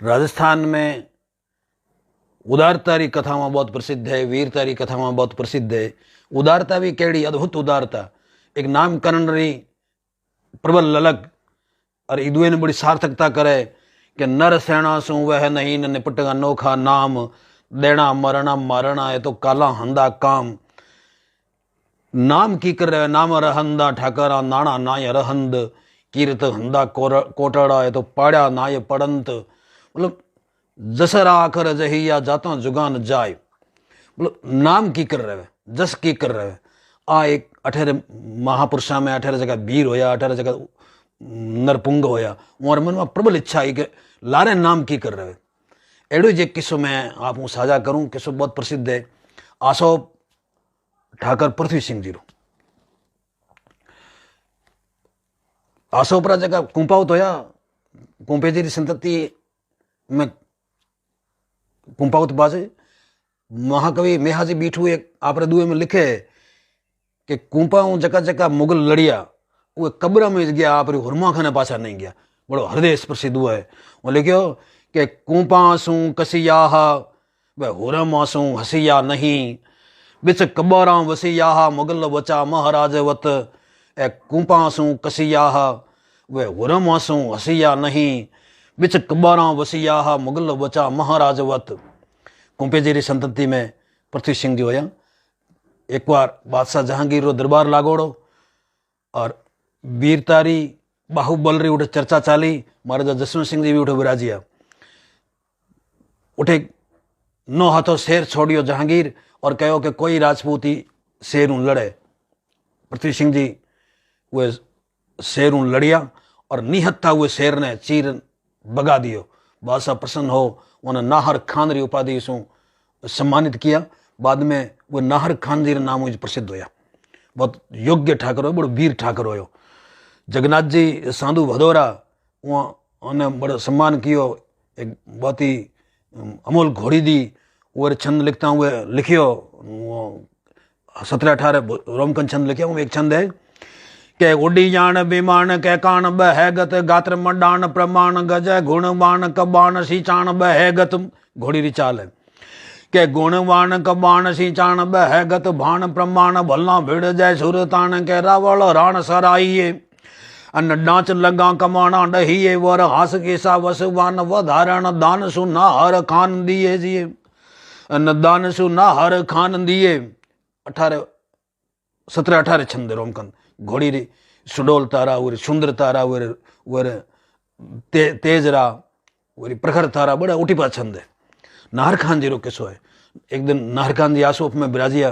राजस्थान में उदारता री कथा में बहुत प्रसिद्ध है, वीरता री कथा में बहुत प्रसिद्ध है। उदारता भी केड़ी अद्भुत उदारता, एक नामकरण री प्रबल ललक और ईदुए ने बड़ी सार्थकता करे कि नर सेना सु वह नहीं न निपट अनोखा नाम, देना मरना मारना है तो काला हंदा काम। नाम की कर रहे नाम रहंदा ठाकरा नाना नाय रहंद, कीरत हंदा कोटड़ा है तो पाड़ा नाय पड़ंत। मतलब जसरा आखर जहिया जाता जुगान जाए, मतलब नाम की कर रहे जस की कर रहे। आ एक 18 महापुरुषा में 18 जगह वीर होया, 18 जगह नरपुंग होया। और मन में प्रबल इच्छा है कि लारे नाम की कर रहे। एड़ो जे किस्सो मैं आप साझा करूं, किस्सो बहुत प्रसिद्ध है। आसोप ठाकर पृथ्वी सिंह जी रो आसोपरा जगह कुंपावत होया, कुंपे जी संतति में कुंपावत बाजे महाकवि मेहाजी बीठू एक आपरे दुए में लिखे कि कुंपाऊ जका जका मुगल लड़िया वो कब्र में गया, आप हुरमा खाने पासा नहीं गया। बड़ो हृदय स्पर्शी दुआ है। वो लिखो कि कुंपासू कसिया वह हुरमासू हसिया नहीं, बिच कब्रा वसिया मुगल बचा महाराजवत। ए कुंपासू कसिया वह हुरमासू हसिया नहीं, बिच कब्रा वसिया मुगल बचा महाराजवत। कुंपे जी री संतति में पृथ्वी सिंह जी होया। एक बार बादशाह जहांगीर रो दरबार लागोड़ो और वीरतारी बाहुबल री उठे चर्चा चाली। महाराजा जसवंत सिंह जी भी उठे विराजिया। उठे नो हाथों शेर छोड़ियो जहांगीर और कहो कि कोई राजपूती शेर लड़े। पृथ्वी सिंह जी वे शेर लड़िया और निहत्था हुए शेर ने चीर बगा दियो। बादशाह प्रसन्न हो उन्हें नाहर खान री उपाधि से सम्मानित किया। बाद में वो नाहर खान जी नाम मुझे प्रसिद्ध होया। बहुत योग्य ठाकर हो, बड़ो वीर ठाकर हो। जगन्नाथ जी साधु भदौरा उन्हें बड़ा सम्मान कियो। एक बहुत ही अमोल घोड़ी दी वो छंद लिखता हुए लिखियो। 17-18 रोमकन छंद लिखे। वो एक छंद है के उड़ी जान विमान के कान बहगत, गात्र मंडान प्रमाण गज गुणवान कबान सीचान बहगत। घोड़ी री चाल है के गुणवान कबान सीचान बहगत, भान प्रमाण भलना भिड़ जय सुरतान के रावल राण सराइये। अन डांच लगा कमाना डहिए वर हास केसा वसवान वधारण दान सुना हर खान दिए जिए। अन दान सुना हर खान दिए। 17-18 छंद रोमकन। घोड़ी री सुडोल तारा वो सुंदर तारा वो तेज रा वो प्रखर तारा बड़ा उठी पा छंद है। नाहर खान जी रो किस्सो है। एक दिन नाहर खान जी आसोप में बिराजिया।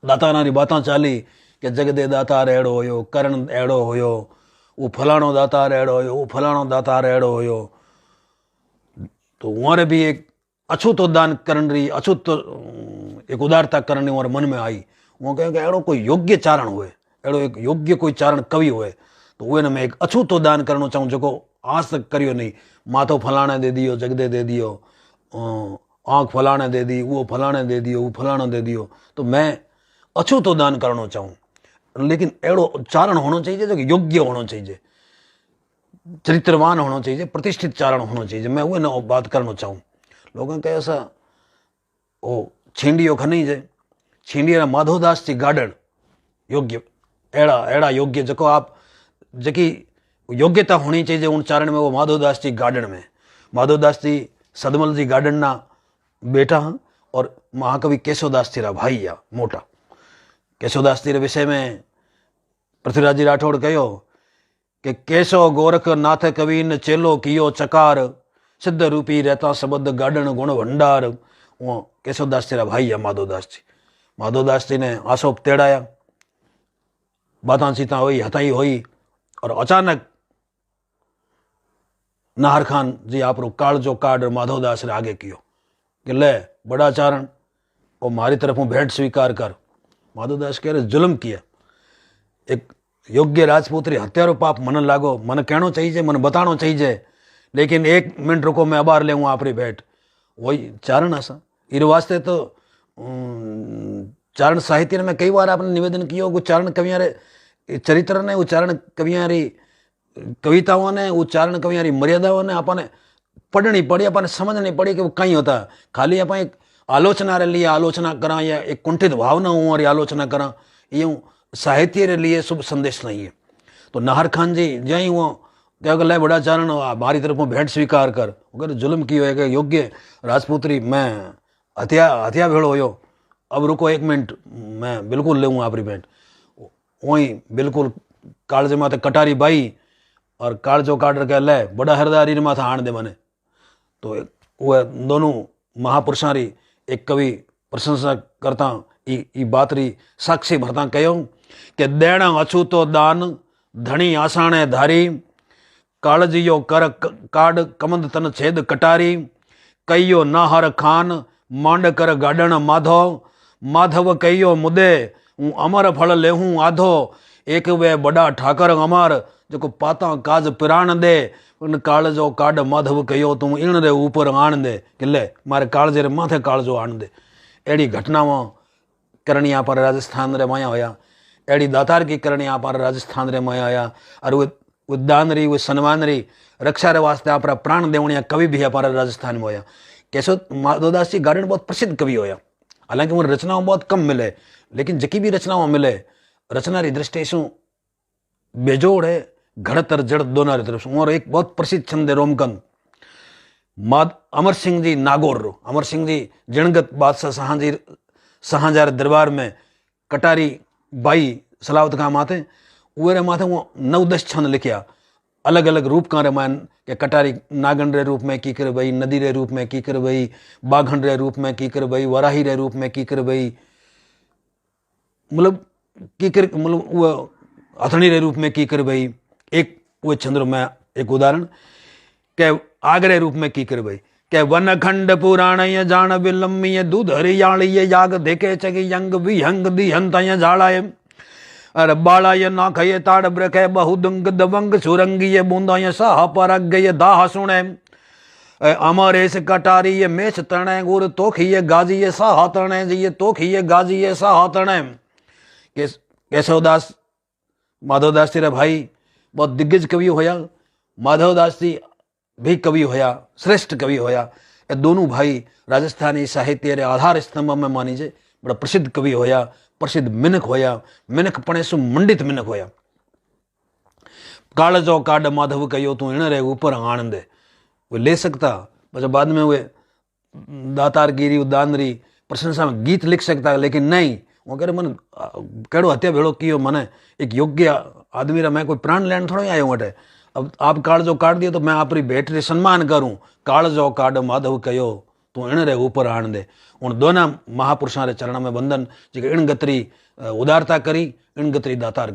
दाताना री बातां चाली कि जगदे दातार एड़ो होयो, करण एड़ो होयो, वो फलाणो दातार एड़ो होयो, वो फलाणो दातार एड़ो होयो। तो वहां भी एक अछूतो दान करण री अछूतो एक उदारता करनी और मन में आई। वो कहे कि एड़ो कोई योग्य चारण हुए, एड़ो एक योग्य कोई चारण कवि हुए तो वे मैं एक अछूतो दान करना चाहूँ जो आज तक करियो नहीं। माथो फलाणे दे दियो, जगदे दे दियो, आँख फलाणे दे दी, वो फलाणे दे दियो, वो फलाणो दे दियो। तो मैं अछूतो दान करना चाहूँ, लेकिन एड़ो चारण होना चाहिए जो योग्य होना चाहिए, चरित्रवान होना चाहिए, प्रतिष्ठित चारण होना चाहिए। मैं वो ना बात करना चाहूँ। लोगों के ऐसा ओ छींडियो खनी जे छींडिया माधोदास जी गार्डन योग्य एड़ा एड़ा योग्य जो आप जकी योग्यता होनी चाहिए उन चारण में, वो माधोदास जी गार्डन में। माधोदास जी सदमल जी गार्डन ना बेटा हाँ और महाकवि केशवदास जी रा भाई या मोटा। केशवदास जी रे विषय में पृथ्वीराज जी राठौड़ कहो कि केशव गोरख नाथ कवि न चेलो कियो चकार, सिद्ध रूपी रहता शब्द गार्डन गुण भंडार। वो केशवदास जी रा भाई या माधोदास जी। माधोदास जी ने आसोप तेड़ाया, बातां चीता हुई, हथाई हुई और अचानक नाहर खान जी आप काल जो कार्ड माधवदास ने आगे कियो कि ले बड़ा चारण और मारी तरफ भेंट स्वीकार कर। माधवदास कह रहे जुल्म किया, एक योग्य राजपूत री हत्यारो पाप मन लागो, मन कहना चाहिए, मन बताना चाहिए, लेकिन 1 मिनट रुको मैं अबार ले आपरी भेंट। वही चारण ऐसा इन वास्ते तो चारण साहित्य में कई बार आपने निवेदन किया वो चारण कवियां रे चरित्र ने, उच्चारण कवियां री कविताओं ने, उच्चारण कवियां री मर्यादाओं ने आपने पढ़नी पड़ी, अपन समझनी पड़ी कि वो कहीं होता है। खाली अपन एक आलोचना रे लिए आलोचना करा या एक कुंठित भावना हूँ और आलोचना करा, यूँ साहित्य रे लिए शुभ संदेश नहीं है। तो नाहर खान जी जहीं वो क्या गल बड़ा चारण हमारी तरफ भेंट स्वीकार कर, अगर जुल्म की हो योग्य राजपूतरी मैं हत्या भेड़ो हो, अब रुको 1 मिनट मैं बिल्कुल लूँ आपरी भेंट। वहीं बिल्कुल कालजे माथे कटारी बाई और कालजो काट के ले बड़ा हरदारी माथा आण दे मने। तो वह दोनों महापुरुषां री एक कवि प्रशंसा करता ई बात री साक्षी भरता कहो कि देना अछूतो दान धनी आसाने धारी, कालजियो कर काड कमंद तन छेद कटारी, कहियो नाहर खान मांड कर गाडन माधव, माधव कहियो मुदे हूँ अमर फल लेहूँ आधो, एक वे बड़ा ठाकर अमर जो पाता काज पिराण दे, उन कालजो काड माधव कहो तू इन रे ऊपर आण दे, कि ले मारे कालजे रे माथे कालजो आण दे। अड़ी घटनावां करणी यहाँ पर राजस्थान रे माया होया, अड़ी दातार की करणी यहाँ पर राजस्थान रे माया होया, और वो दान री वो सम्मान री रक्षा रे वास्ते आप प्राण देवणिया कवि भी हमारा राजस्थान में होया। केशव माधवदास जी गार्डन बहुत प्रसिद्ध कवि होया, हालांकि वो रचनाओं बहुत कम मिले, लेकिन जकी भी रचनाओं मिले रचना री दृष्टि से बेजोड़ है, घड़तर जड़ दोना री तरफ। और एक बहुत प्रसिद्ध छंद है रोमकन, अमर सिंह जी नागौर रो, अमर सिंह जी जणगत बादशाह शाहजहां दरबार में कटारी बाई सलावत का माथे उरे माथे वो 9-10 छंद लिखिया, अलग अलग रूप का रामायण के कटारी नागन रे रूप में की कर बई, नदी रे रूप में की कर बई, बाघन रे रूप में की कर बई, वराही रे रूप में की कर बई, मतलब की कर मतलब वो हथनी रे रूप में की कर बई। एक वो चंद्र में एक उदाहरण के आगरे रूप में की कर बई के वन खंड पुराण ये जान विलम्य दूध हरियाणी ये याग देखे चगी यंग विहंग दिहंत ये झाड़ाए, अरे बाला ये ना खये ताड़ ब्रखे बहुदंग दबंग सुरंगी ये बूंदा ये साह परग ये दाह सुने, अमरेश कटारी ये मेष तणे गुर तोखी ये गाजी ये साह तणे जी ये तोखी ये गाजी ये साह तणे। केशवदास माधवदास जी रे भाई बहुत दिग्गज कवि होया, माधवदास जी भी कवि होया, श्रेष्ठ कवि होया। ये दोनों भाई राजस्थानी साहित्य रे आधार स्तंभ में मानी जे बड़ा प्रसिद्ध कवि होया, प्रसिद्ध मिनक होया, मिनक पणे सु मंडित मिनक होया। कालजो काड माधव कहो तू इन रे ऊपर आण दे, वो ले सकता, बस बाद में वे दातारगिरी उदानरी प्रशंसा में गीत लिख सकता, लेकिन नहीं वो कह रहे मन कड़ो हत्या भेड़ो कियो, मने एक योग्य आदमी रा मैं कोई प्राण लेने थोड़ा आयो वटे। अब आप कालजो काट दियो तो मैं आपरी भेंट रे सम्मान करूं, कालजो काड माधव कहो तू इन रे ऊपर आण दे। उन दोनों महापुरुषों रे चरण में बंधन जी इन गतरी उदारता करी, इन गतरी दातार